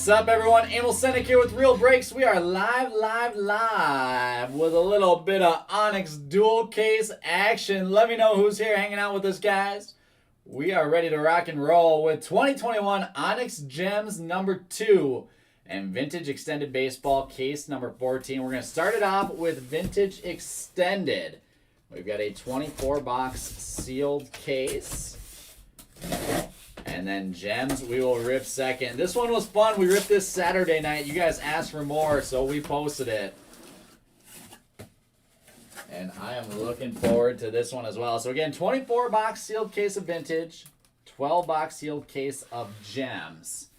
What's up, everyone? Emil Senek here with Real Breaks. We are live with a little bit of Onyx dual case action. Let me know who's here hanging out with us, guys. We are ready to rock and roll with 2021 Onyx Gems number 2 and Vintage Extended Baseball case number 14. We're going to start it off with Vintage Extended. We've got a 24-box sealed case. And then Gems, we will rip second. This one was fun. We ripped this Saturday night. You guys asked for more, so we posted it. And I am looking forward to this one as well. So again, 24-box sealed case of Vintage, 12-box sealed case of Gems.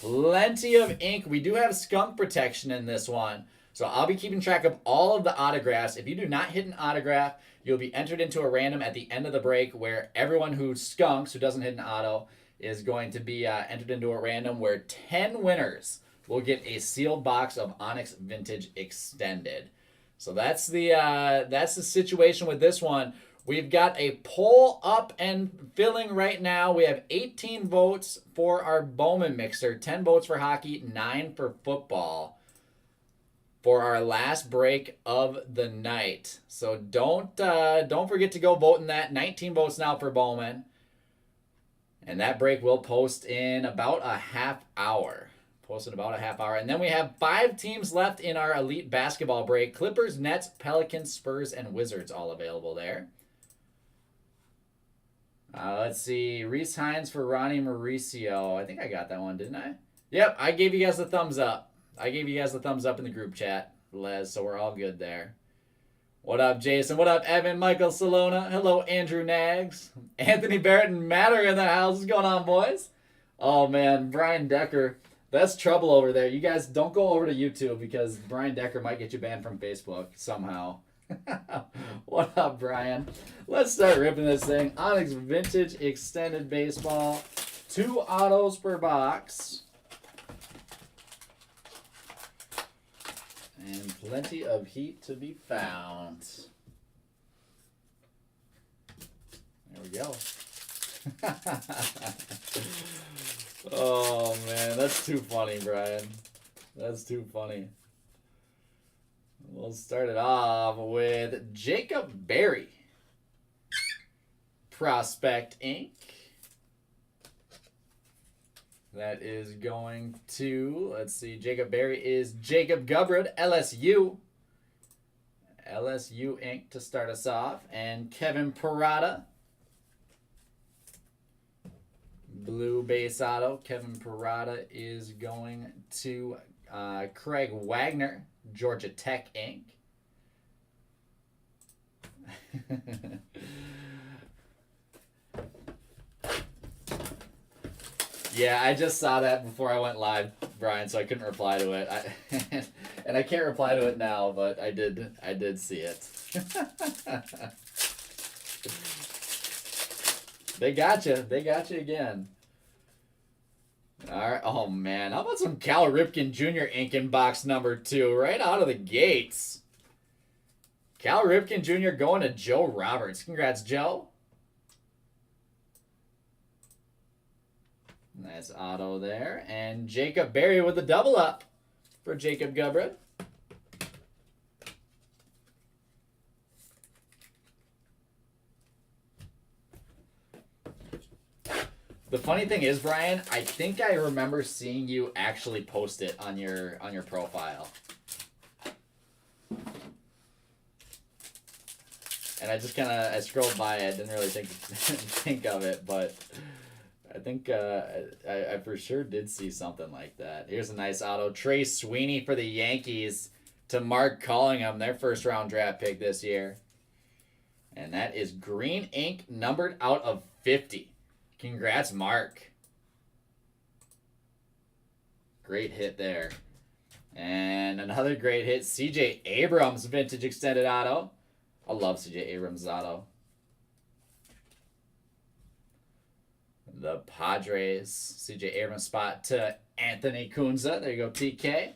Plenty of ink. We do have skunk protection in this one. So I'll be keeping track of all of the autographs. If you do not hit an autograph, you'll be entered into a random at the end of the break where everyone who skunks, who doesn't hit an auto, is going to be entered into a random where 10 winners will get a sealed box of Onyx Vintage Extended. So that's the situation with this one. We've got a poll up and filling right now. We have 18 votes for our Bowman mixer, 10 votes for hockey, 9 for football for our last break of the night. So don't forget to go vote in that. 19 votes now for Bowman. And that break will post in about a half hour. And then we have 5 teams left in our elite basketball break. Clippers, Nets, Pelicans, Spurs, and Wizards all available there. Let's see. Reese Hines for Ronnie Mauricio. I think I got that one, didn't I? Yep, I gave you guys the thumbs up. I gave you guys the thumbs up in the group chat, Les, so we're all good there. What up, Jason? What up, Evan? Michael Salona? Hello, Andrew Nags. Anthony Barrett and Matt are in the house. What's going on, boys? Oh, man. Brian Decker. That's trouble over there. You guys don't go over to YouTube because Brian Decker might get you banned from Facebook somehow. What up, Brian? Let's start ripping this thing. Onyx Vintage Extended Baseball. 2 autos per box. And plenty of heat to be found. There we go. Oh, man. That's too funny, Brian. That's too funny. We'll start it off with Jacob Berry. Prospect Ink. That is going to, let's see, Jacob Berry is Jacob Gubrud, LSU. LSU ink to start us off. And Kevin Parada. Blue base auto. Kevin Parada is going to Craig Wagner, Georgia Tech ink. Yeah, I just saw that before I went live, Brian, so I couldn't reply to it. And I can't reply to it now, but I did see it. They got you. They got you again. All right. Oh, man. How about some Cal Ripken Jr. ink in box number 2 right out of the gates? Cal Ripken Jr. going to Joe Roberts. Congrats, Joe. Nice auto there. And Jacob Berry with the double up for Jacob Gubrud. The funny thing is, Brian, I think I remember seeing you actually post it on your profile. And I just I scrolled by it, didn't really think of it, but I think I for sure did see something like that. Here's a nice auto. Trey Sweeney for the Yankees to Mark Callingham, their first round draft pick this year. And that is green ink numbered out of 50. Congrats, Mark. Great hit there. And another great hit. CJ Abrams Vintage Extended Auto. I love CJ Abrams' auto. The Padres, CJ Abrams spot to Anthony Kunza. There you go, TK.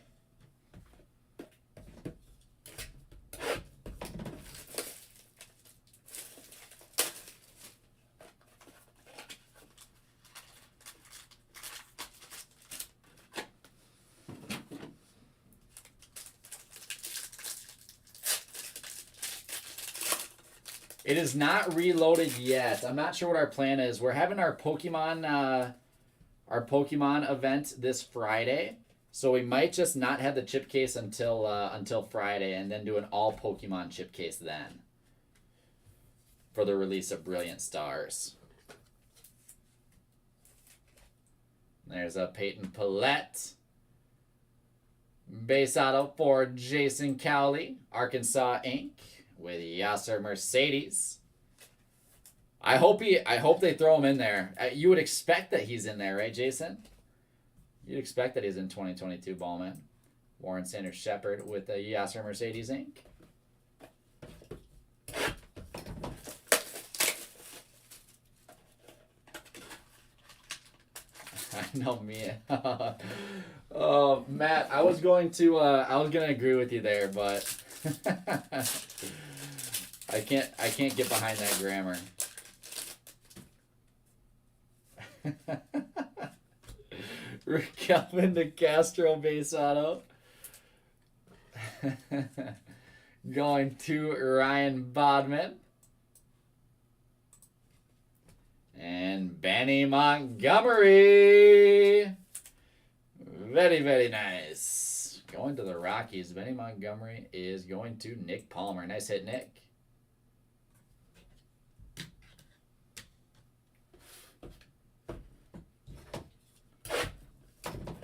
It is not reloaded yet. I'm not sure what our plan is. We're having our Pokemon event this Friday, so we might just not have the chip case until Friday, and then do an all Pokemon chip case then for the release of Brilliant Stars. There's a Peyton Pillette. Base auto for Jason Cowley, Arkansas Inc. with Yasser Mercedes. I hope they throw him in there. You would expect that he's in there, right, Jason? You'd expect that he's in 2022 Ballman. Warren Sanders Shepard with the Yasser Mercedes Inc. I know me. Oh, Matt, I was gonna agree with you there, but I can't get behind that grammar. Kelvin de Castro base auto. Going to Ryan Bodman. And Benny Montgomery. Very, very nice. Going to the Rockies. Benny Montgomery is going to Nick Palmer. Nice hit, Nick.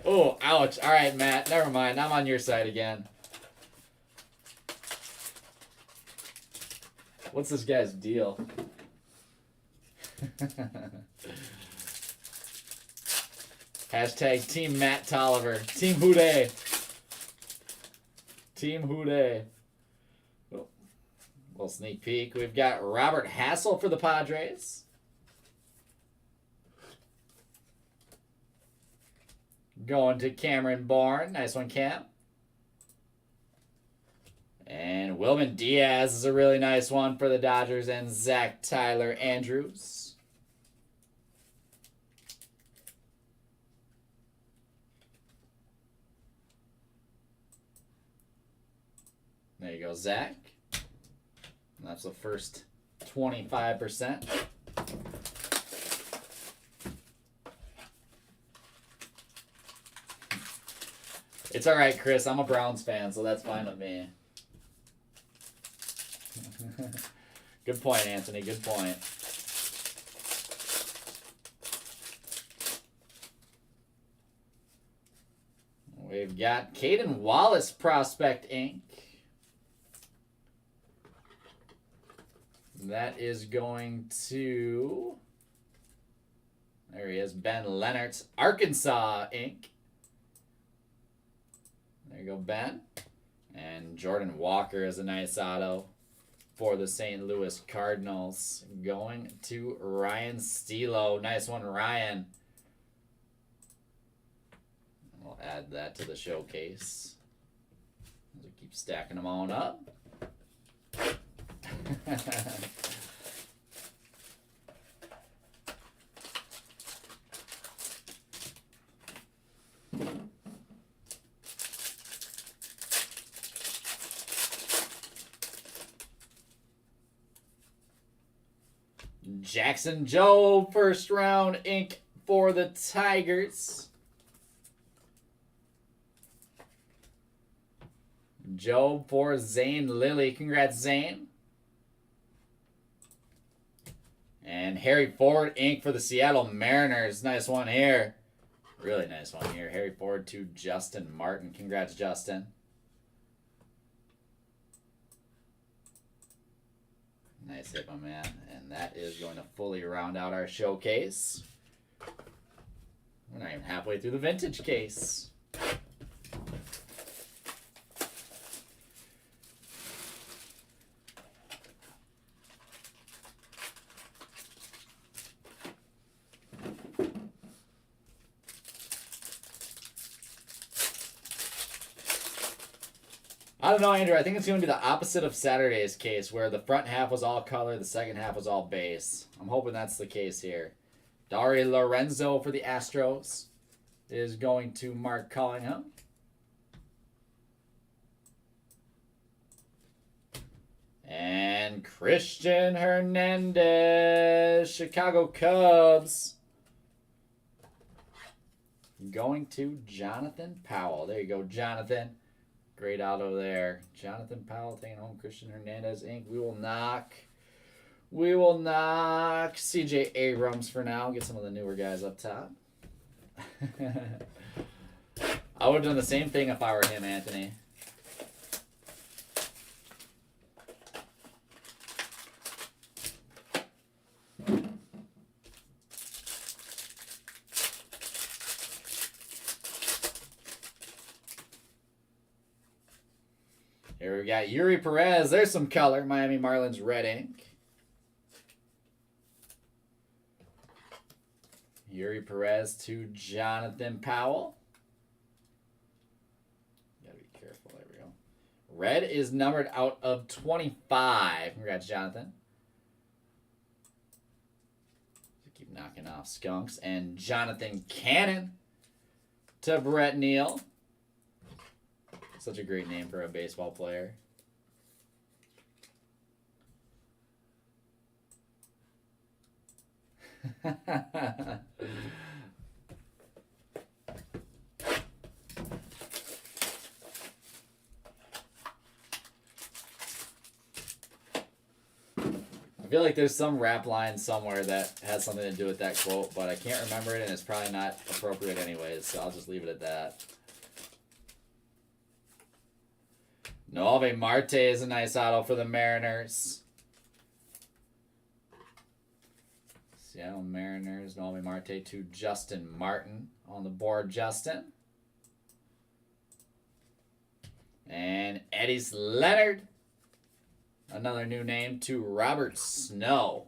Oh, ouch. All right, Matt. Never mind. I'm on your side again. What's this guy's deal? Hashtag Team Matt Tolliver. Team Houday. Team Houday. Oh, little sneak peek. We've got Robert Hassel for the Padres. Going to Cameron Bourne. Nice one, Cam. And Wilman Diaz is a really nice one for the Dodgers. And Zach Tyler Andrews. There you go, Zach. And that's the first 25%. It's all right, Chris. I'm a Browns fan, so that's fine with me. Good point, Anthony. Good point. We've got Caden Wallace Prospect Inc. That is going to... There he is. Ben Lennertz, Arkansas Inc. There you go, Ben. And Jordan Walker is a nice auto for the St. Louis Cardinals. Going to Ryan Stilo. Nice one, Ryan. We'll add that to the showcase. We'll keep stacking them on up. Jackson Joe, first round ink for the Tigers. Joe for Zane Lilly. Congrats, Zane. And Harry Ford ink for the Seattle Mariners. Nice one here. Really nice one here. Harry Ford to Justin Martin. Congrats, Justin. Nice hit, my man. And that is going to fully round out our showcase. We're not even halfway through the vintage case. I don't know, Andrew. I think it's going to be the opposite of Saturday's case, where the front half was all color, the second half was all base. I'm hoping that's the case here. Dari Lorenzo for the Astros is going to Mark Collingham. And And Christian Hernandez, Chicago Cubs. Going to Jonathan Powell. There you go, Jonathan. Great auto there. Jonathan Powell taking home Christian Hernandez Inc. We will knock CJ Abrams for now. Get some of the newer guys up top. I would have done the same thing if I were him, Anthony. Here we got Yuri Perez. There's some color. Miami Marlins red ink. Yuri Perez to Jonathan Powell. Gotta be careful. There we go. Red is numbered out of 25. Congrats, Jonathan. Keep knocking off skunks. And Jonathan Cannon to Brett Neal. Such a great name for a baseball player. I feel like there's some rap line somewhere that has something to do with that quote, but I can't remember it, and it's probably not appropriate anyways, so I'll just leave it at that. Noelvi Marte is a nice auto for the Mariners. Seattle Mariners, Noelvi Marte to Justin Martin on the board, Justin. And Eddys Leonard, another new name, to Robert Snow.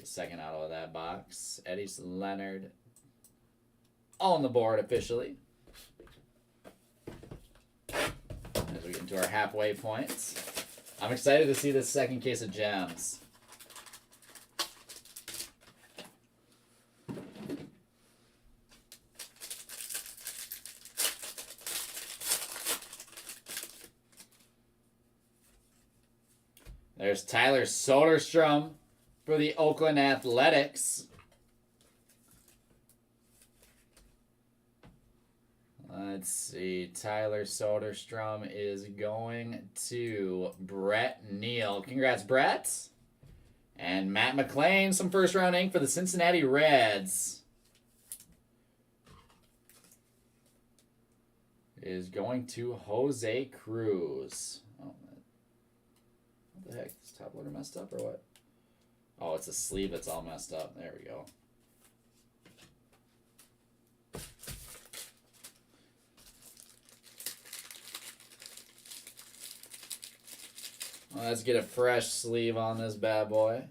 The second auto of that box. Eddys Leonard on the board officially. As we get into our halfway points. I'm excited to see this second case of gems. There's Tyler Soderstrom for the Oakland Athletics. Let's see. Tyler Soderstrom is going to Brett Neal. Congrats, Brett. And Matt McLean, some first round ink for the Cincinnati Reds. Is going to Jose Cruz. Oh, man. What the heck? Is top loader messed up or what? Oh, it's a sleeve that's all messed up. There we go. Let's get a fresh sleeve on this bad boy.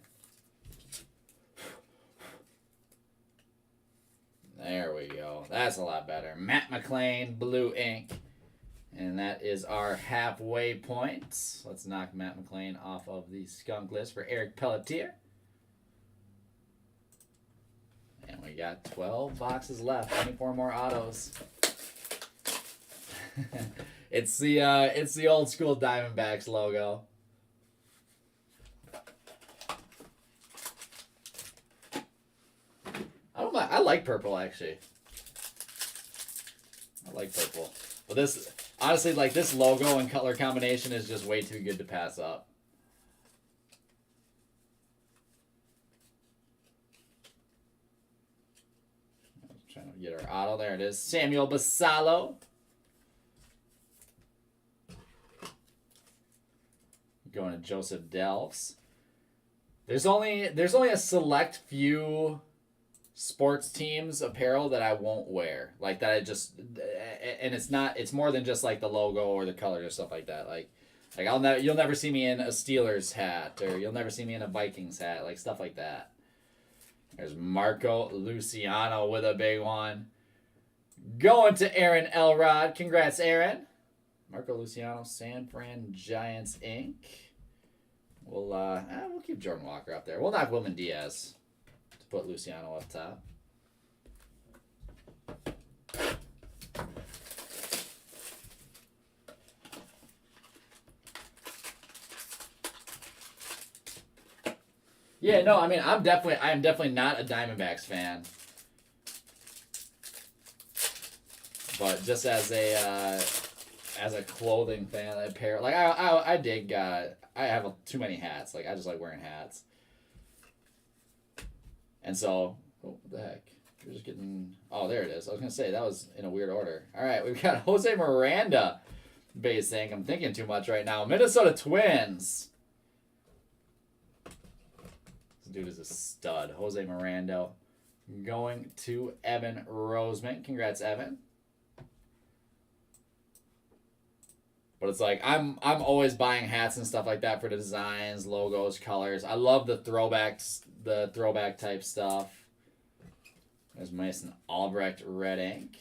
There we go. That's a lot better. Matt McLean, blue ink. And that is our halfway point. Let's knock Matt McLean off of the skunk list for Eric Pelletier. And we got 12 boxes left. 24 more autos. It's the old school Diamondbacks logo. I like purple, actually. I like purple. But this, honestly, like this logo and color combination is just way too good to pass up. I'm trying to get our auto. There it is. Samuel Basallo. Going to Joseph Delves. There's only a select few sports teams apparel that I won't wear, like that I just, and it's more than just like the logo or the colors or stuff like that. Like you'll never see me in a Steelers hat, or you'll never see me in a Vikings hat, like stuff like that. There's Marco Luciano with a big one. Going to Aaron Elrod. Congrats, Aaron. Marco Luciano, San Fran Giants Inc. We'll keep Jordan Walker up there. We'll knock Wilman Diaz to put Luciano up top. Yeah, no, I mean, I am definitely not a Diamondbacks fan. But just as a clothing fan, a pair, like I dig. I have too many hats. Like I just like wearing hats. And so, oh, what the heck? We're just getting. Oh, there it is. I was gonna say that was in a weird order. All right, we've got Jose Miranda, base ink. I'm thinking too much right now. Minnesota Twins. This dude is a stud. Jose Miranda, going to Evan Roseman. Congrats, Evan. But it's like I'm always buying hats and stuff like that for the designs, logos, colors. I love the throwbacks, the throwback type stuff. There's Mason Albrecht red ink.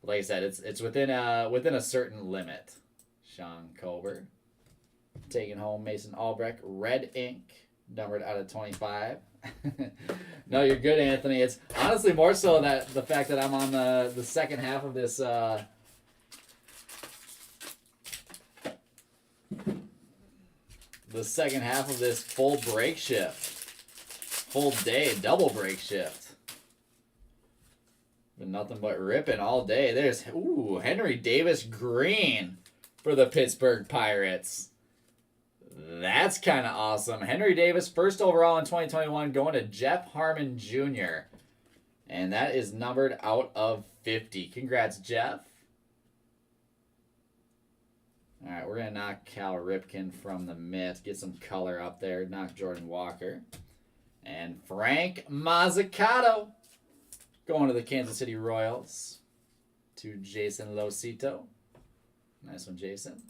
Like I said, it's within a certain limit. Sean Colbert taking home Mason Albrecht red ink, numbered out of 25. No, you're good, Anthony. It's honestly more so that the fact that I'm on the second half of this. The second half of this full break shift. Full day, double break shift. Been nothing but ripping all day. There's, Henry Davis green for the Pittsburgh Pirates. That's kind of awesome. Henry Davis, first overall in 2021, going to Jeff Harmon Jr. And that is numbered out of 50. Congrats, Jeff. All right, we're going to knock Cal Ripken from the mitt, get some color up there, knock Jordan Walker. And Frank Mazzucato going to the Kansas City Royals to Jason Losito. Nice one, Jason.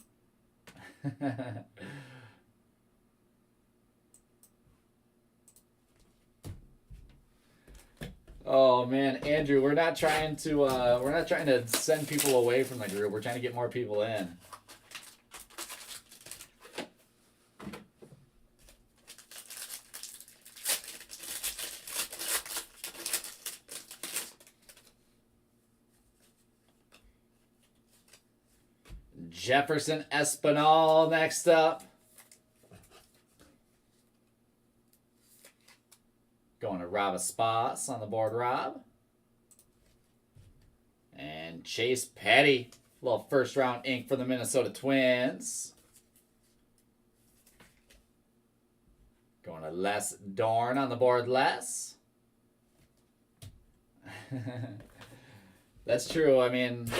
Oh man, Andrew, we're not trying to send people away from the group. We're trying to get more people in. Jefferson Espinal next up. Going to Rob Espas on the board, Rob. And Chase Petty. A little first round ink for the Minnesota Twins. Going to Les Dorn on the board, Les. That's true. I mean,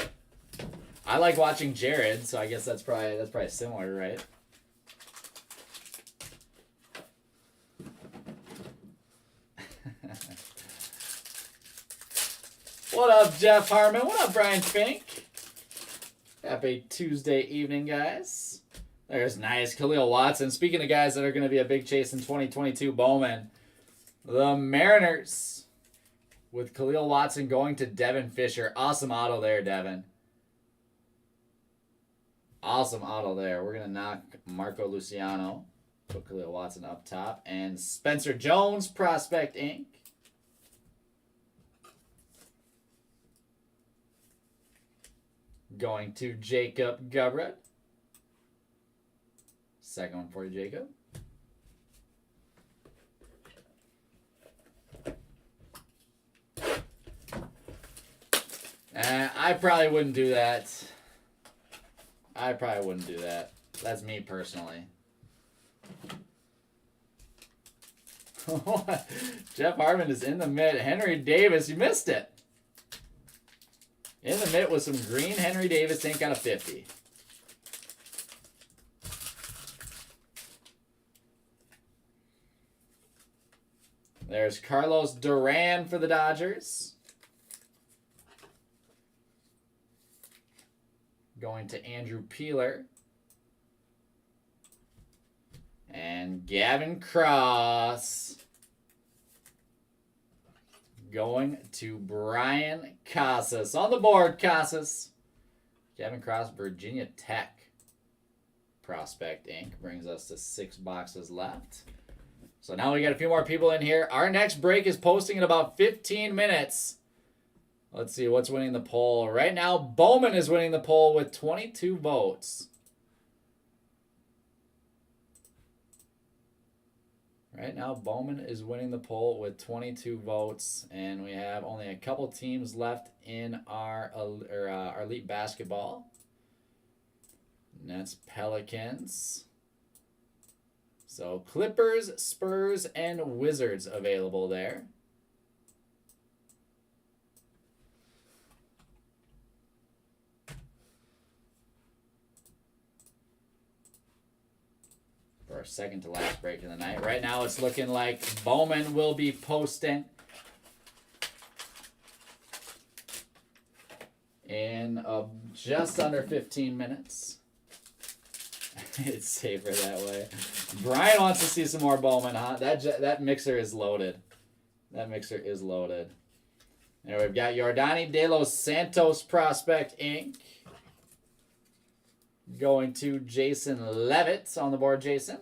I like watching Jared, so I guess that's probably similar, right? What up, Jeff Harmon? What up, Brian Fink? Happy Tuesday evening, guys. There's nice Khalil Watson. Speaking of guys that are going to be a big chase in 2022, Bowman. The Mariners with Khalil Watson going to Devin Fisher. Awesome auto there, Devin. Awesome auto there. We're going to knock Marco Luciano. Put Khalil Watson up top. And Spencer Jones, Prospect Inc. Going to Jacob Gubrud. Second one for you, Jacob. I probably wouldn't do that. That's me personally. Jeff Harmon is in the mid. Henry Davis, you missed it. In the mid with some green Henry Davis ink out of 50. There's Carlos Duran for the Dodgers. Going to Andrew Peeler. And Gavin Cross. Going to Brian Casas. On the board, Casas. Gavin Cross, Virginia Tech. Prospect Inc. brings us to 6 boxes left. So now we got a few more people in here. Our next break is posting in about 15 minutes. Let's see what's winning the poll. Right now, Bowman is winning the poll with 22 votes. Right now, Bowman is winning the poll with 22 votes, and we have only a couple teams left in our elite basketball. Nets, Pelicans. So Clippers, Spurs, and Wizards available there. For our second to last break of the night. Right now it's looking like Bowman will be posting in just under 15 minutes. It's safer that way. Brian wants to see some more Bowman, huh? That mixer is loaded. That mixer is loaded. There we've got Yordani De Los Santos Prospect Inc. Going to Jason Levitt on the board, Jason.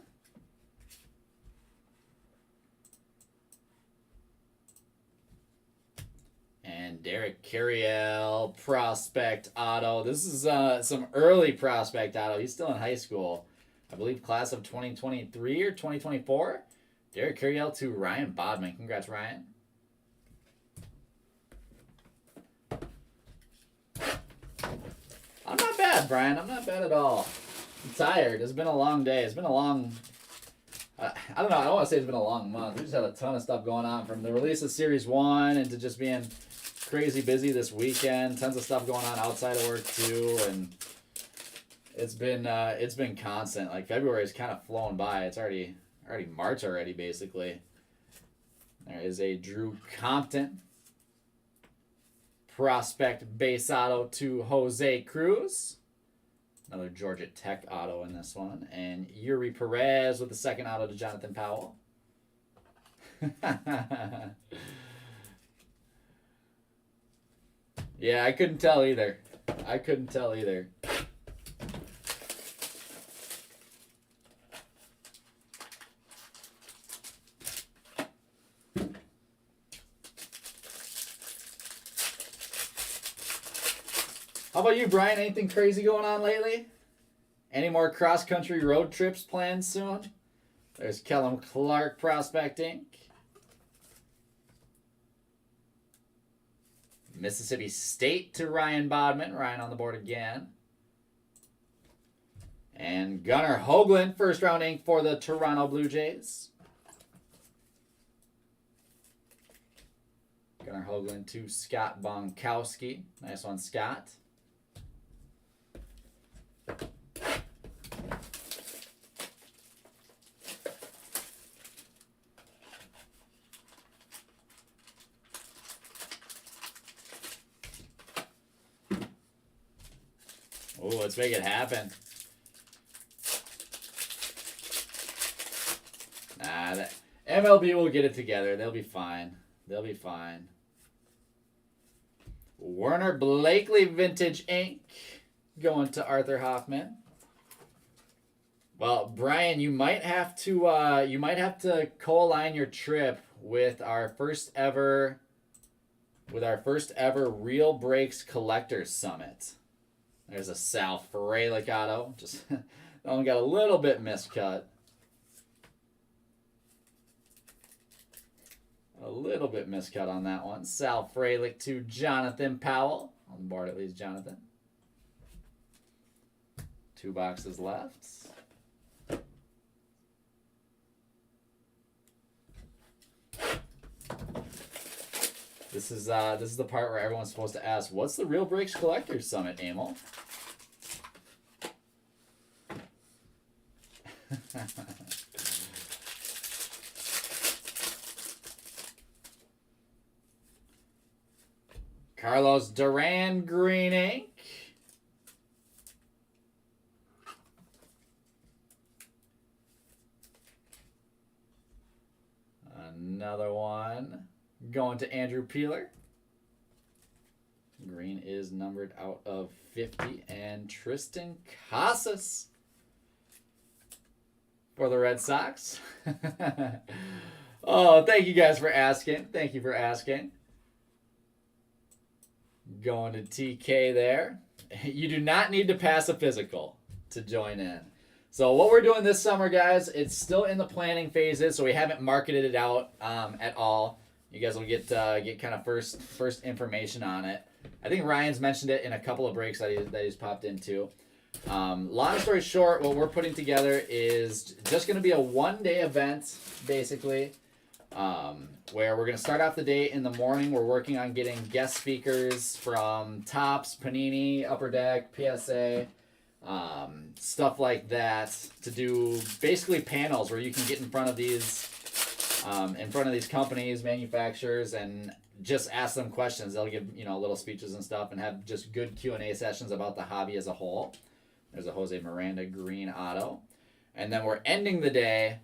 And Derek Carriel, Prospect Auto. This is some early Prospect Auto. He's still in high school. I believe class of 2023 or 2024. Derek Carriel to Ryan Bodman. Congrats, Ryan. I'm not bad, Brian. I'm not bad at all. I'm tired. It's been a long day. It's been a long... I don't know. I don't want to say it's been a long month. We just had a ton of stuff going on from the release of Series 1 into just being crazy busy this weekend. Tons of stuff going on outside of work, too. And it's been constant. Like, February's kind of flown by. It's already March already, basically. There is a Drew Compton Prospect base auto to Jose Cruz. Another Georgia Tech auto in this one. And Yuri Perez with the second auto to Jonathan Powell. Yeah, I couldn't tell either. How about you, Brian? Anything crazy going on lately? Any more cross-country road trips planned soon? There's Kellum Clark Prospect Inc. Mississippi State to Ryan Bodman. Ryan on the board again. And Gunnar Hoagland, first round ink for the Toronto Blue Jays. Gunnar Hoagland to Scott Bonkowski. Nice one, Scott. Oh, let's make it happen. Nah, the MLB will get it together. They'll be fine. They'll be fine. Werner Blakely Vintage Ink. Going to Arthur Hoffman. Well, Brian, you might have to co-align your trip with our first ever Real Breaks Collectors Summit. There's a Sal Frelick auto. Just that one got a little bit miscut. A little bit miscut on that one. Sal Frelick to Jonathan Powell. On the board at least, Jonathan. 2 boxes left. This is the part where everyone's supposed to ask, what's the Real Breaks Collectors Summit, Emil? Carlos Duran Green Ink. Another one going to Andrew Peeler. Green is numbered out of 50. And Tristan Casas for the Red Sox. Oh, thank you guys for asking. Thank you for asking. Going to TK there. You do not need to pass a physical to join in. So what we're doing this summer, guys, it's still in the planning phases, so we haven't marketed it out at all. You guys will get kind of first information on it. I think Ryan's mentioned it in a couple of breaks that he's popped into. Long story short, what we're putting together is just going to be a one-day event, basically, where we're going to start off the day in the morning. We're working on getting guest speakers from Topps, Panini, Upper Deck, PSA, stuff like that, to do basically panels where you can get in front of these companies, manufacturers, and just ask them questions. They'll give little speeches and stuff, and have just good Q&A sessions about the hobby as a whole. There's a Jose Miranda green auto, and then we're ending the day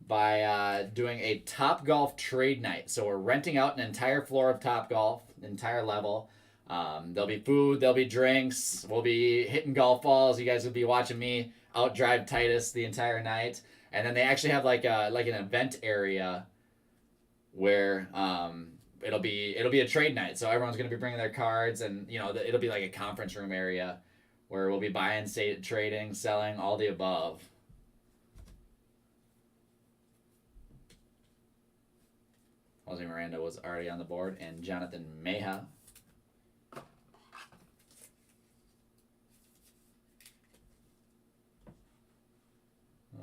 by doing a Topgolf trade night. So we're renting out an entire floor of Topgolf, the entire level. There'll be food, there'll be drinks, we'll be hitting golf balls. You guys will be watching me outdrive Titus the entire night. And then they actually have like an event area where it'll be a trade night. So everyone's gonna be bringing their cards, and it'll be like a conference room area where we'll be buying, trading, selling, all the above. Jose Miranda was already on the board, and Jonathan Meja.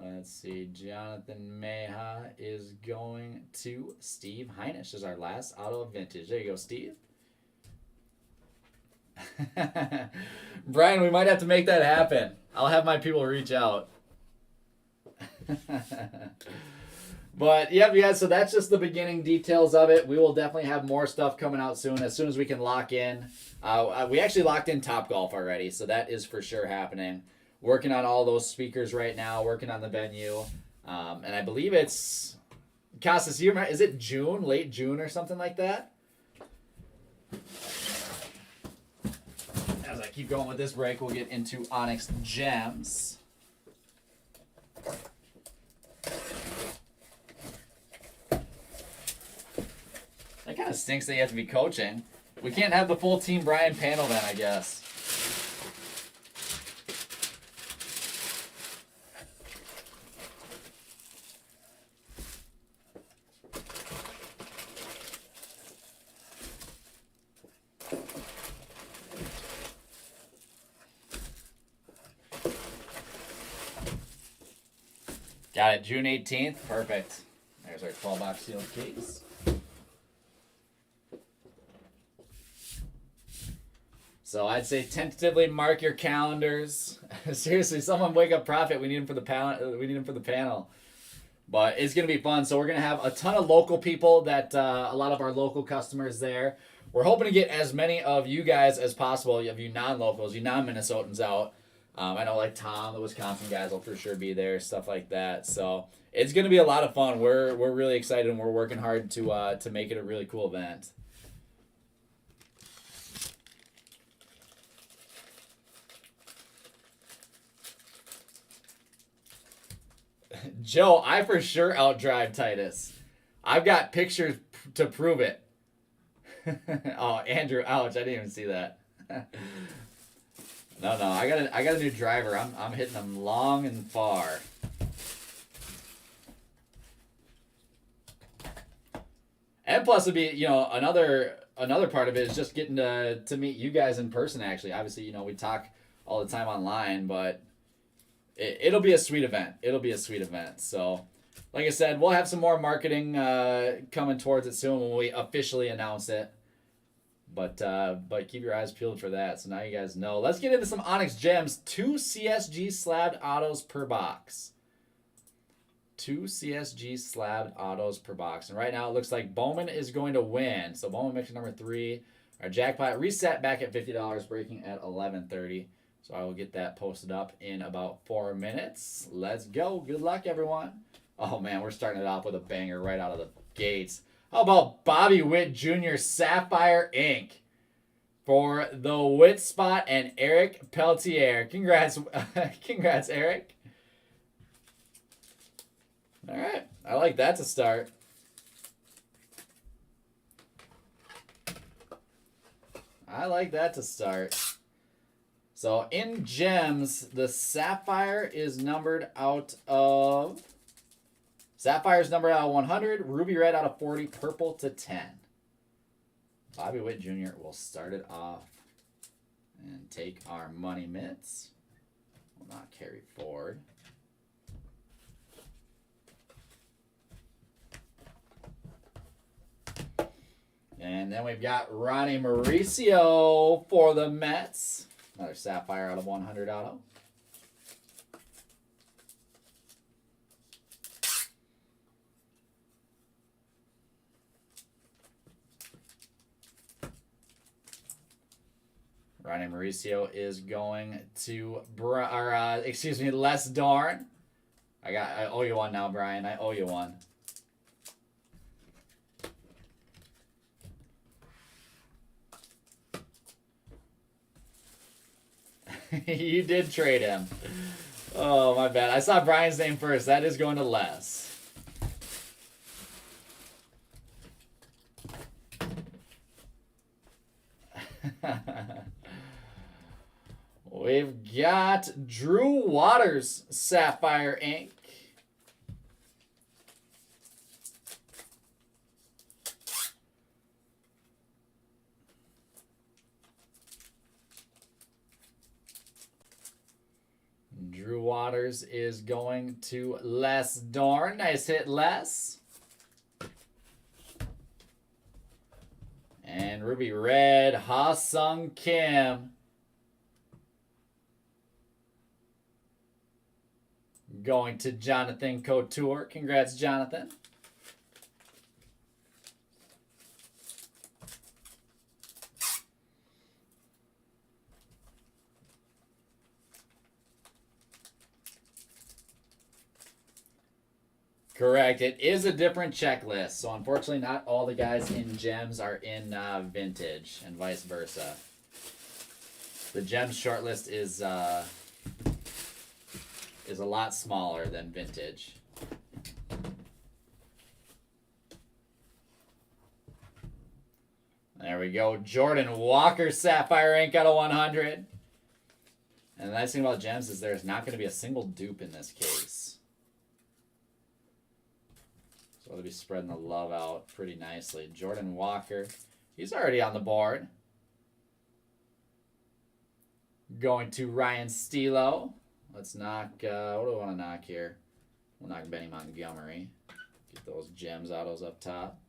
Let's see. Jonathan Meja is going to Steve Heinisch as our last auto of vintage. There you go, Steve. Brian, we might have to make that happen. I'll have my people reach out. But yeah, so that's just the beginning details of it. We will definitely have more stuff coming out soon as we can lock in. We actually locked in Topgolf already, so that is for sure happening. Working on all those speakers right now, working on the venue. And I believe it's, Casas, you remember, is it June, late June or something like that? As I keep going with this break, we'll get into Onyx Gems. That kind of stinks that you have to be coaching. We can't have the full Team Brian panel then, I guess. Got it, June 18th. Perfect. There's our 12-box sealed case. So I'd say tentatively mark your calendars. Seriously, someone wake up Prophet. We need him for the panel. We need him for the panel. But it's gonna be fun. So we're gonna have a ton of local people. That a lot of our local customers there. We're hoping to get as many of you guys as possible. Of you non-locals, you non-Minnesotans out. I know like Tom, the Wisconsin guys will for sure be there, stuff like that. So it's gonna be a lot of fun. We're really excited, and we're working hard to make it a really cool event. Joe, I for sure outdrive Titus. I've got pictures to prove it. Oh, Andrew, ouch! I didn't even see that. No, I got a new driver. I'm hitting them long and far. And plus, it'd be another part of it is just getting to meet you guys in person. Actually, obviously, we talk all the time online, but it'll be a sweet event. It'll be a sweet event. So, like I said, we'll have some more marketing coming towards it soon when we officially announce it. But keep your eyes peeled for that. So now you guys know. Let's get into some Onyx Gems. 2 CSG slabbed autos per box. 2 CSG slabbed autos per box. And right now it looks like Bowman is going to win. So Bowman mixer number 3. Our jackpot reset back at $50, breaking at $11.30. So I will get that posted up in about 4 minutes. Let's go. Good luck, everyone. Oh, man, we're starting it off with a banger right out of the gates. How about Bobby Witt Jr. Sapphire Ink for the Witt spot and Eric Peltier. Congrats, congrats, Eric. All right, I like that to start. I like that to start. So in gems, the Sapphire is numbered out of... Sapphire's numbered out of 100, Ruby Red out of 40, Purple to 10. Bobby Witt Jr. will start it off and take our money mitts. Will not carry forward. And then we've got Ronnie Mauricio for the Mets. Another Sapphire out of 100 auto. Ronnie Mauricio is going to, Les Dorn. I owe you one now, Brian. I owe you one. You did trade him. Oh, my bad. I saw Brian's name first. That is going to Les. We've got Drew Waters, Sapphire Ink. Drew Waters is going to Les Dorn. Nice hit, Les. And Ruby Red, Ha-Sung Kim. Going to Jonathan Couture. Congrats, Jonathan. Correct. It is a different checklist. So unfortunately, not all the guys in gems are in vintage and vice versa. The gems shortlist is a lot smaller than vintage. There we go. Jordan Walker, Sapphire Ink out of 100. And the nice thing about gems is there's not going to be a single dupe in this case. So they'll be spreading the love out pretty nicely. Jordan Walker, he's already on the board. Going to Ryan Stilo. Let's knock, what do we want to knock here? We'll knock Benny Montgomery. Get those gems autos up top.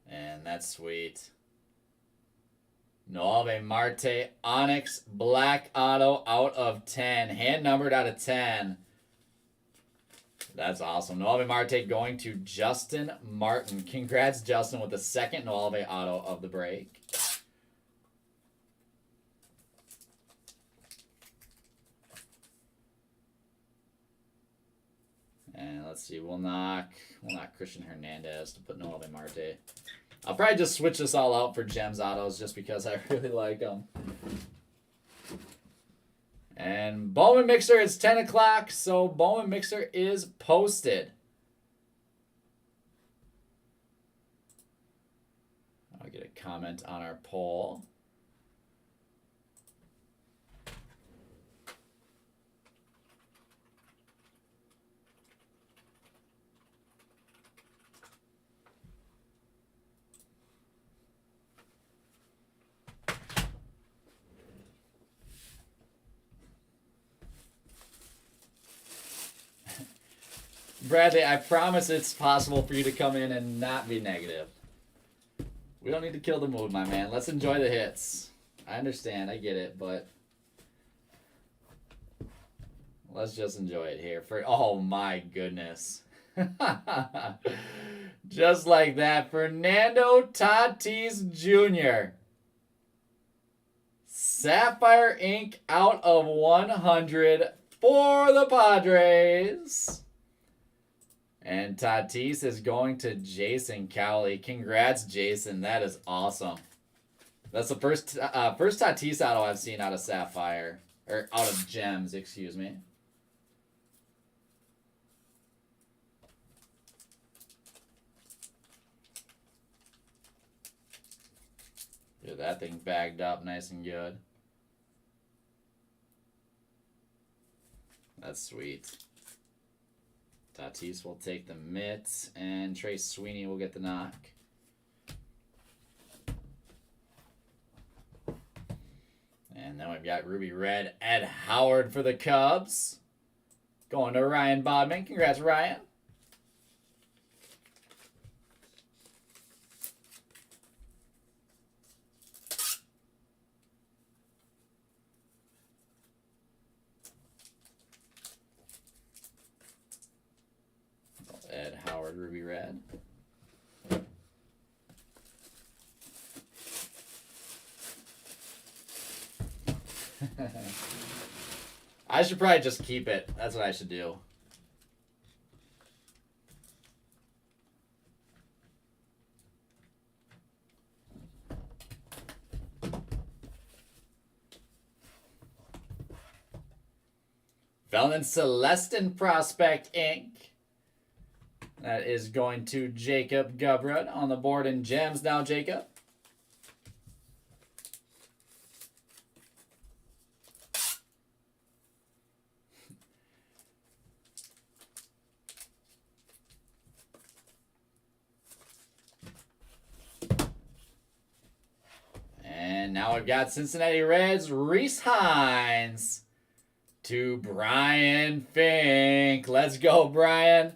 And that's sweet. Noelve Marte, Onyx, black auto out of 10. Hand numbered out of 10. That's awesome. Noelve Marte going to Justin Martin. Congrats, Justin, with the second Noelve auto of the break. And let's see, we'll knock Christian Hernandez to put Noelve Marte. I'll probably just switch this all out for gems autos just because I really like them. And Bowman Mixer is 10 o'clock, so Bowman Mixer is posted. I'll get a comment on our poll. Bradley, I promise it's possible for you to come in and not be negative. We don't need to kill the mood, my man. Let's enjoy the hits. I understand, I get it, but let's just enjoy it here. Oh my goodness. Just like that, Fernando Tatis Jr. Sapphire Ink out of 100 for the Padres. And Tatis is going to Jason Cowley. Congrats, Jason. That is awesome. That's the first Tatis auto I've seen out of Sapphire. Or out of gems, excuse me. Get that thing bagged up nice and good. That's sweet. Tatis will take the mitts, and Trey Sweeney will get the knock. And then we've got Ruby Red, Ed Howard for the Cubs. Going to Ryan Bodman. Congrats, Ryan. Ed Howard, Ruby Red. I should probably just keep it. That's what I should do. Felon Celestin Prospect Inc. That is going to Jacob Gubrud on the board in gems now, Jacob. And now we've got Cincinnati Reds, Rhys Hines to Brian Fink. Let's go, Brian.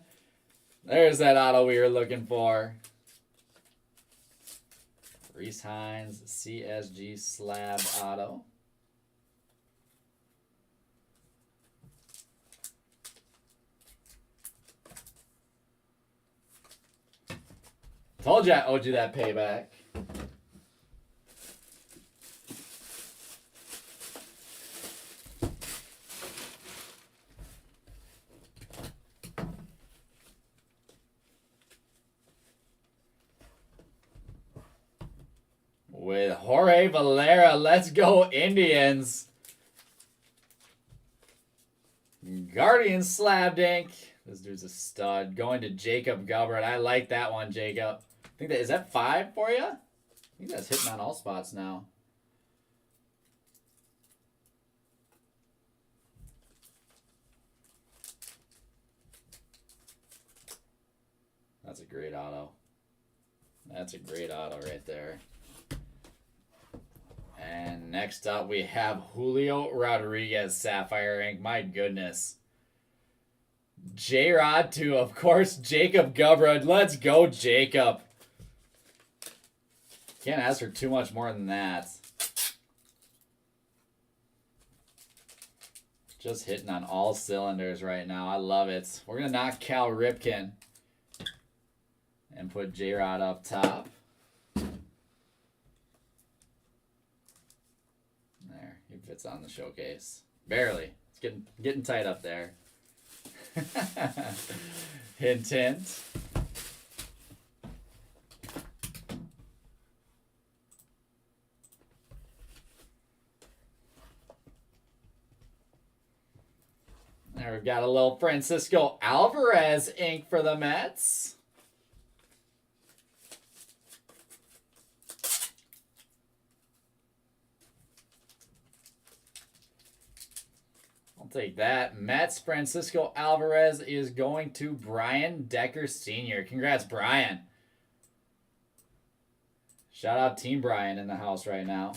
There's that auto we were looking for. Rhys Hines, CSG slab auto. Told you I owed you that payback. With Jorge Valera, let's go Indians. Guardian Slab Ink. This dude's a stud. Going to Jacob Gubrud. I like that one, Jacob. I think that is that 5 for you? I think that's hitting on all spots now. That's a great auto. That's a great auto right there. And next up, we have Julio Rodriguez Sapphire Ink. My goodness. J-Rod to, of course, Jacob Gubrud. Let's go, Jacob. Can't ask for too much more than that. Just hitting on all cylinders right now. I love it. We're going to knock Cal Ripken and put J-Rod up top. He fits on the showcase. Barely. It's getting tight up there. Hint, hint. There we've got a little Francisco Alvarez ink for the Mets. Take that. Mets Francisco Alvarez is going to Brian Decker Sr. Congrats, Brian. Shout out Team Brian in the house right now.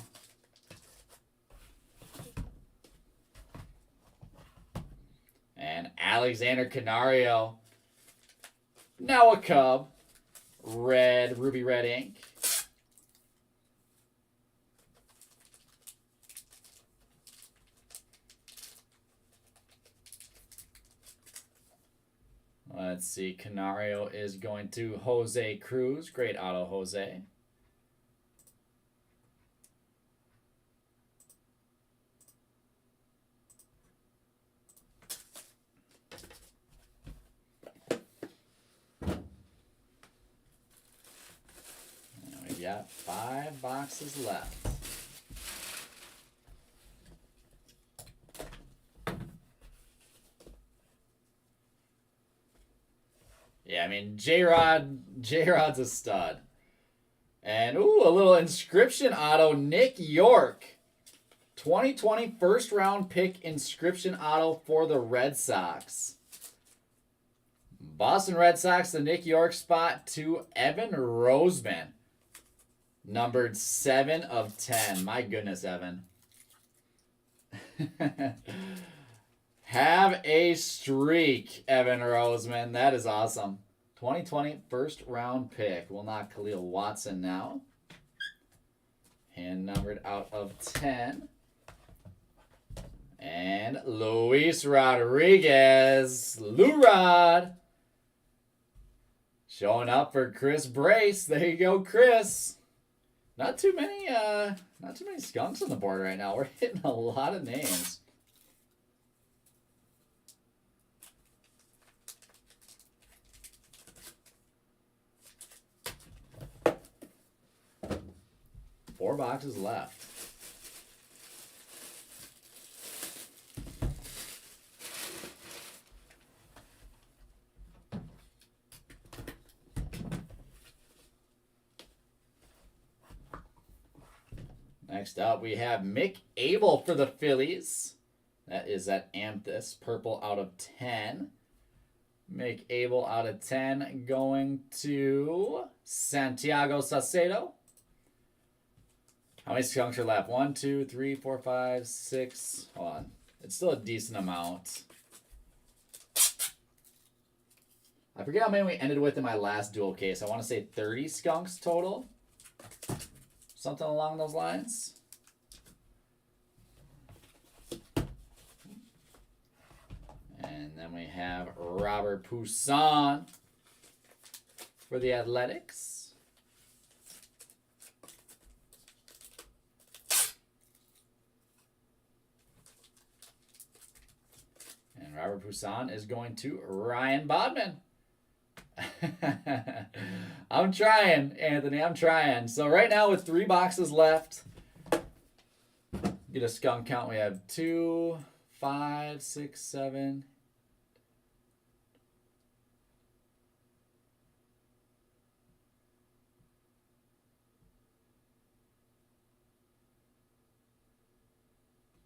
And Alexander Canario. Now a Cub. Red, ruby red ink. Let's see. Canario is going to Jose Cruz. Great auto, Jose. And we've got 5 boxes left. Yeah, I mean, J-Rod's a stud. And, ooh, a little inscription auto, Nick York. 2020 first round pick inscription auto for the Red Sox. Boston Red Sox, the Nick York spot to Evan Roseman. Numbered 7 of 10. My goodness, Evan. Have a streak, Evan Roseman. That is awesome. 2020 first round pick. We'll knock Khalil Watson now. Hand numbered out of 10. And Luis Rodriguez. Lou-Rod. Showing up for Chris Brace. There you go, Chris. Not too many skunks on the board right now. We're hitting a lot of names. Four boxes left. Next up, we have Mick Abel for the Phillies. That is that Amethyst. Purple out of 10. Mick Abel out of 10 going to Santiago Saucedo. How many skunks are left? 1, 2, 3, 4, 5, 6. Hold on. It's still a decent amount. I forget how many we ended with in my last dual case. I want to say 30 skunks total. Something along those lines. And then we have Robert Poussaint for the Athletics. And Robert Poussaint is going to Ryan Bodman. I'm trying, Anthony. I'm trying. So right now with 3 boxes left, get a skunk count. We have 2, 5, 6, 7.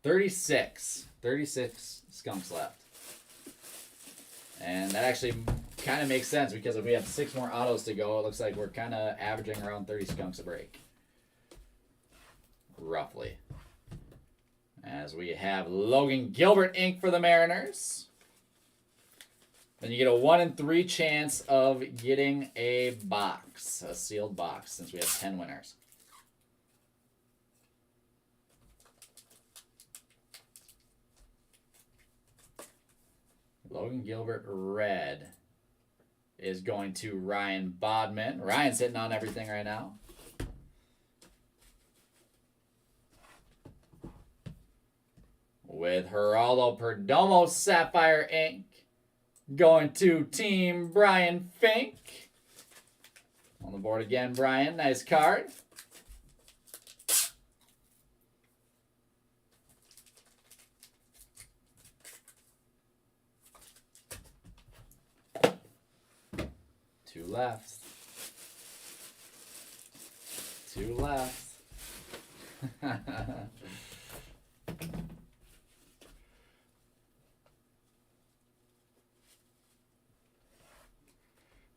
$36 skunks left. And that actually kind of makes sense because if we have 6 more autos to go, it looks like we're kind of averaging around 30 skunks a break. Roughly. As we have Logan Gilbert ink for the Mariners. Then you get a 1 in 3 chance of getting a box, a sealed box, since we have 10 winners. Logan Gilbert red is going to Ryan Bodman. Ryan's hitting on everything right now. With Geraldo Perdomo Sapphire ink going to Team Brian Fink. On the board again, Brian. Nice card. Two left.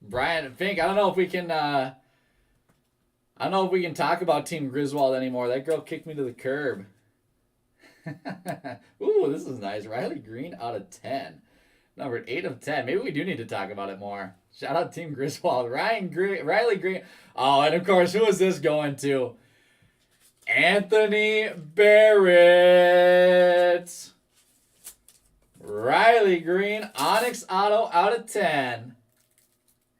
Brian Fink, I don't know if we can talk about Team Griswold anymore. That girl kicked me to the curb. Ooh, this is nice. Riley Green out of 10. Numbered 8 of 10. Maybe we do need to talk about it more. Shout out Team Griswold. Riley Green. Oh, and of course, who is this going to? Anthony Barrett. Riley Green. Onyx Auto out of 10.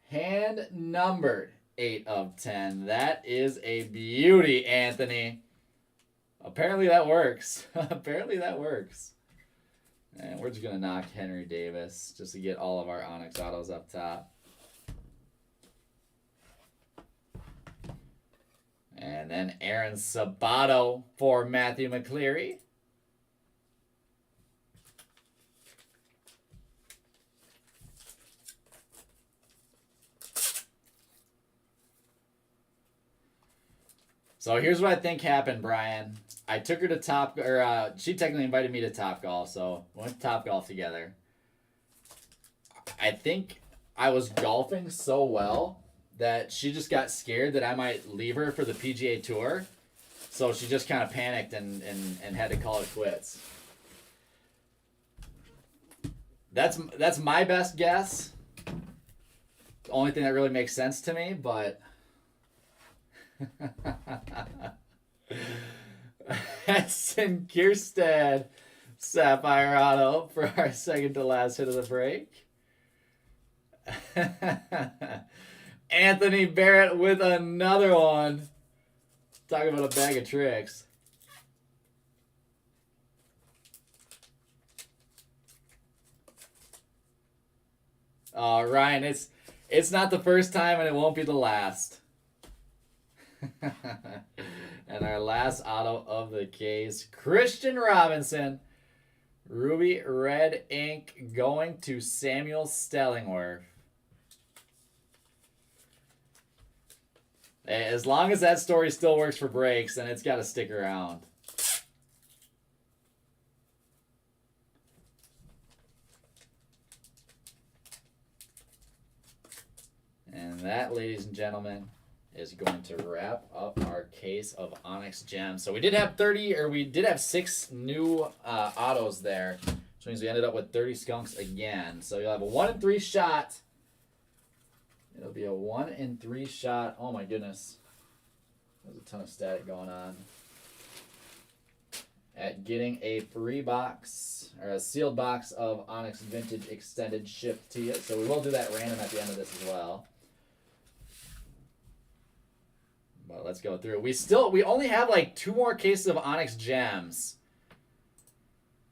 Hand numbered 8 of 10. That is a beauty, Anthony. Apparently that works. Apparently that works. And we're just going to knock Henry Davis just to get all of our Onyx Autos up top. And then Aaron Sabato for Matthew McCleary. So here's what I think happened, Brian. I took her to she technically invited me to Top Golf, so we went to Top Golf together. I think I was golfing so well that she just got scared that I might leave her for the PGA Tour. So she just kind of panicked and had to call it quits. That's my best guess. The only thing that really makes sense to me, but Heston Kierstead Sapphire Auto for our second to last hit of the break. Anthony Barrett with another one. Talking about a bag of tricks. Ryan, it's not the first time and it won't be the last. And our last auto of the case, Christian Robinson, Ruby Red Ink going to Samuel Stellingworth. As long as that story still works for breaks, then it's got to stick around. And that, ladies and gentlemen, is going to wrap up our case of Onyx Gems. So we did have 6 new autos there, which means we ended up with 30 skunks again. So you'll have a 1 in 3 shot. It'll be a 1 in 3 shot. Oh my goodness. There's a ton of static going on. At getting a free box, or a sealed box of Onyx Vintage Extended shipped to you. So we will do that random at the end of this as well. But let's go through. We only have like 2 more cases of Onyx Gems.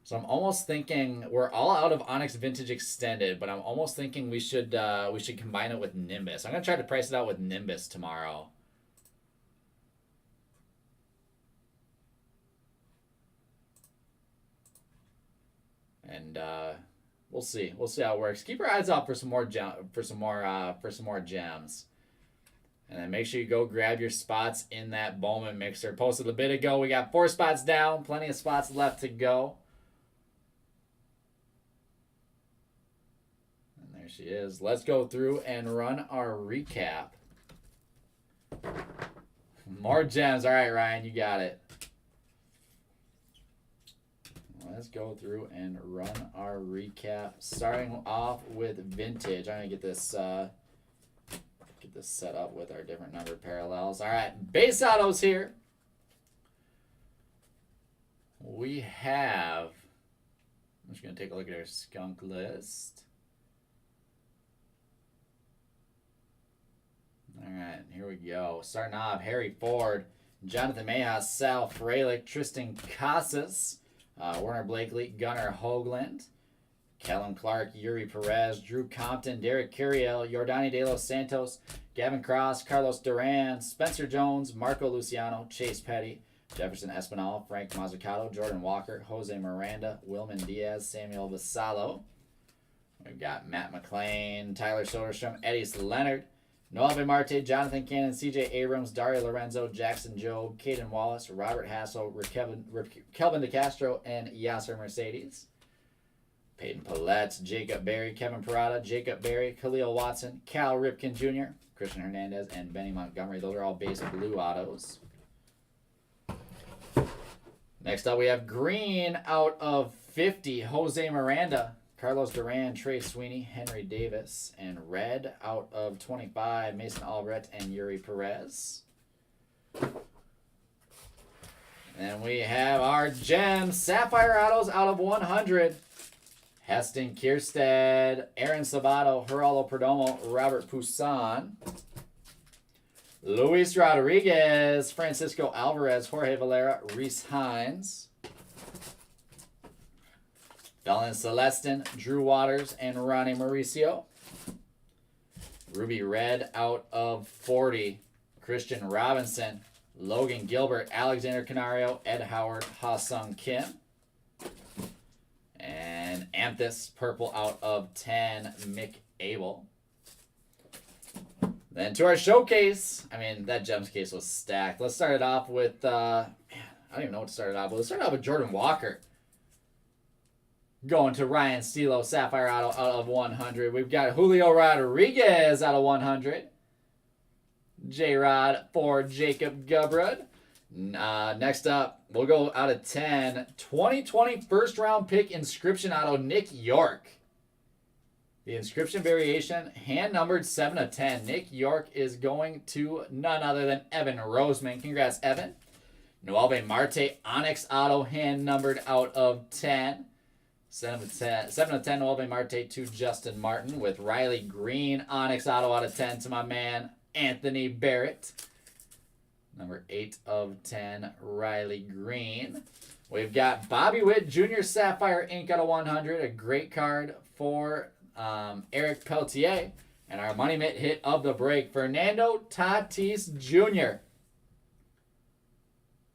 So I'm almost thinking we're all out of Onyx Vintage Extended, but I'm almost thinking we should combine it with Nimbus. I'm gonna try to price it out with Nimbus tomorrow. And we'll see. We'll see how it works. Keep your eyes out for some more gems. And then make sure you go grab your spots in that Bowman mixer. Posted a bit ago. We got 4 spots down. Plenty of spots left to go. And there she is. Let's go through and run our recap. More gems. All right, Ryan, you got it. Let's go through and run our recap. Starting off with Vintage. I'm going to get this set up with our different number parallels. All right, base autos here. We have, I'm just going to take a look at our skunk list. All right, here we go. Starting off, Harry Ford, Jonathan Mayhaus, Sal Frelick, Tristan Casas, Warner Blakely, Gunnar Hoagland, Kellen Clark, Yuri Perez, Drew Compton, Derek Curiel, Yordani De Los Santos, Gavin Cross, Carlos Duran, Spencer Jones, Marco Luciano, Chase Petty, Jefferson Espinal, Frank Mazzucato, Jordan Walker, Jose Miranda, Wilman Diaz, Samuel Vassallo. We've got Matt McClain, Tyler Soderstrom, Eddie Leonard, Noel Marte, Jonathan Cannon, CJ Abrams, Dario Lorenzo, Jackson Jobe, Caden Wallace, Robert Hassel, Kelvin DeCastro, and Yasser Mercedes. Peyton Paulette, Jacob Berry, Kevin Parada, Jacob Berry, Khalil Watson, Cal Ripken Jr., Christian Hernandez, and Benny Montgomery. Those are all base blue autos. Next up, we have green out of 50, Jose Miranda, Carlos Duran, Trey Sweeney, Henry Davis, and red out of 25, Mason Albrecht and Yuri Perez. And we have our gems, Sapphire autos out of 100. Heston Kierstead, Aaron Sabato, Geraldo Perdomo, Robert Poussin, Luis Rodriguez, Francisco Alvarez, Jorge Valera, Reese Hines, Felon Celestin, Drew Waters, and Ronnie Mauricio. Ruby Red out of 40, Christian Robinson, Logan Gilbert, Alexander Canario, Ed Howard, Ha-Sung Kim. And Amethyst Purple out of 10, Mick Abel. Then to our showcase. I mean, that Gems case was stacked. Let's start it off with, man, I don't even know what to start it off with. Let's start it off with Jordan Walker. Going to Ryan Stilo, Sapphire out of 100. We've got Julio Rodriguez out of 100. J-Rod for Jacob Gubrud. Next up, we'll go out of 10. 2020 first round pick inscription auto, Nick York. The inscription variation, hand numbered 7 of 10. Nick York is going to none other than Evan Roseman. Congrats, Evan. Noelve Marte, Onyx auto, hand numbered out of 10. 7 of 10, Noelve Marte to Justin Martin, with Riley Green, Onyx auto out of 10 to my man, Anthony Barrett. Number 8 of 10, Riley Green. We've got Bobby Witt Jr. Sapphire Ink out of 100. A great card for Eric Peltier. And our Money Mitt hit of the break, Fernando Tatis Jr.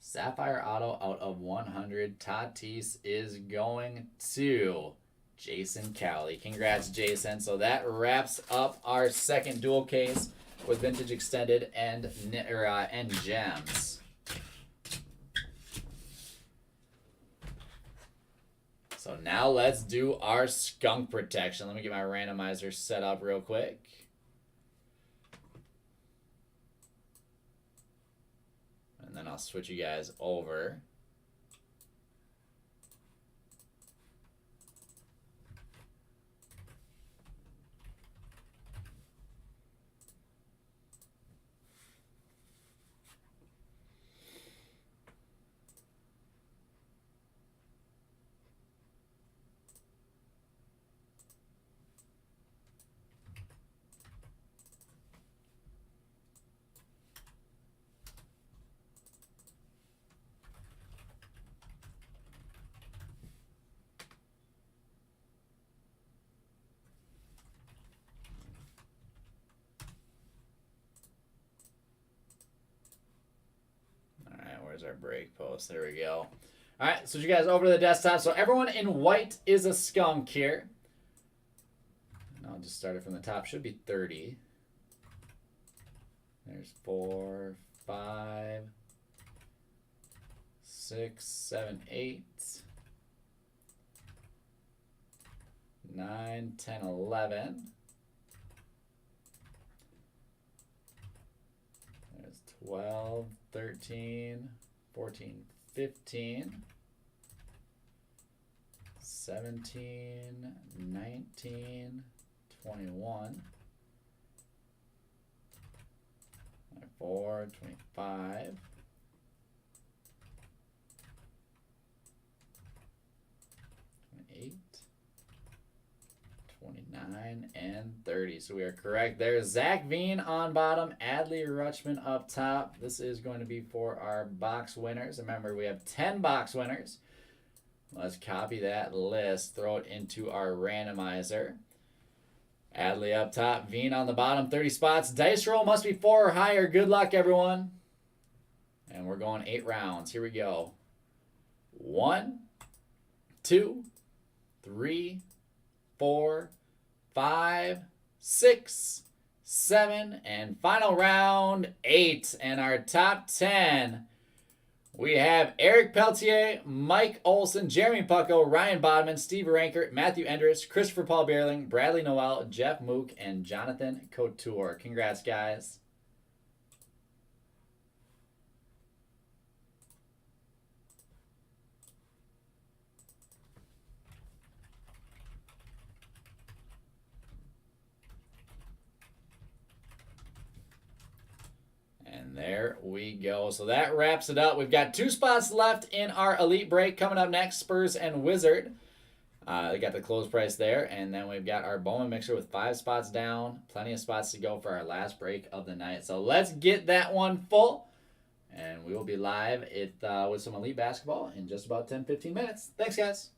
Sapphire auto out of 100. Tatis is going to Jason Cowley. Congrats, Jason. So that wraps up our second dual case with Vintage Extended and Gems. So now let's do our skunk protection. Let me get my randomizer set up real quick. And then I'll switch you guys over. Where's our break post? There we go. All right, switch you guys over to the desktop. So everyone in white is a skunk here. And I'll just start it from the top. Should be 30. There's 4, 5, 6, 7, 8, 9, 10, 11. There's 12, 13, 14, 15, 17, 19, 21, 24, 25, 28, 29, and 30. So we are correct. There's Zach Veen on bottom, Adley Rutschman up top. This is going to be for our box winners. Remember, we have 10 box winners. Let's copy that list, throw it into our randomizer. Adley up top, Veen on the bottom, 30 spots. Dice roll must be 4 or higher. Good luck, everyone. And we're going 8 rounds. Here we go. 1, 2, 3, 4, 5, 6, 7, and final round 8. And our top 10, we have Eric Peltier, Mike Olson, Jeremy Pucko, Ryan Bodman, Steve Rankert, Matthew Endres, Christopher Paul Beerling, Bradley Noel, Jeff Mook, and Jonathan Couture. Congrats, guys. And there we go. So that wraps it up. We've got 2 spots left in our Elite Break. Coming up next, Spurs and Wizard. They got the close price there. And then we've got our Bowman Mixer with 5 spots down. Plenty of spots to go for our last break of the night. So let's get that one full. And we will be live with some Elite Basketball in just about 10-15 minutes. Thanks, guys.